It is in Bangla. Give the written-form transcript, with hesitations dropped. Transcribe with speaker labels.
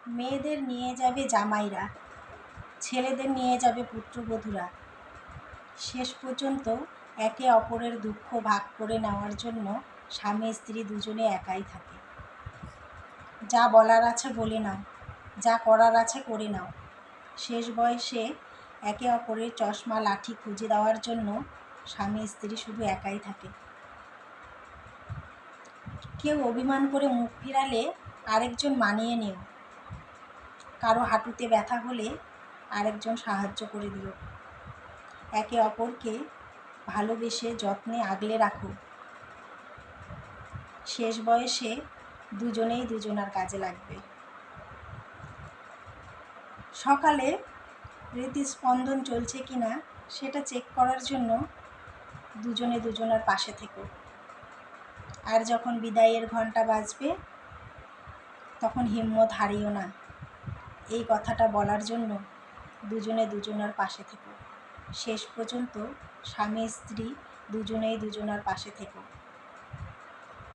Speaker 1: মেয়েদের নিয়ে যাবে জামাইরা, ছেলেদের নিয়ে যাবে পুত্রবধূরা। শেষ পর্যন্ত একে অপরের দুঃখ ভাগ করে নেওয়ার জন্য স্বামী স্ত্রী দুজনে একাই থাকে। যা বলার আছে বলে নাও, যা করার আছে করে নাও। শেষ বয়সে একে অপরের চশমা লাঠি খুঁজে দেওয়ার জন্য স্বামী স্ত্রী শুধু একাই থাকে। কেউ অভিমান করে মুখ ফিরালে আরেকজন মানিয়ে নিও। কারো হাঁটুতে ব্যথা হলে আরেকজন সাহায্য করে দিও। একে অপরকে ভালোবেসে যত্নে আগলে রাখো। শেষ বয়সে দুজনেই দুজনার কাজে লাগবে। সকালে হৃদস্পন্দন চলছে কিনা সেটা চেক করার জন্য দুজনে দুজনার পাশে থেকো। আর যখন বিদায়ের ঘন্টা বাজবে তখন হিম্মত হারিও না। এই কথাটা বলার জন্য দুজনে দুজনার পাশে থেকো। শেষ পর্যন্ত স্বামী স্ত্রী দুজনেই দুজনার পাশে থেকো।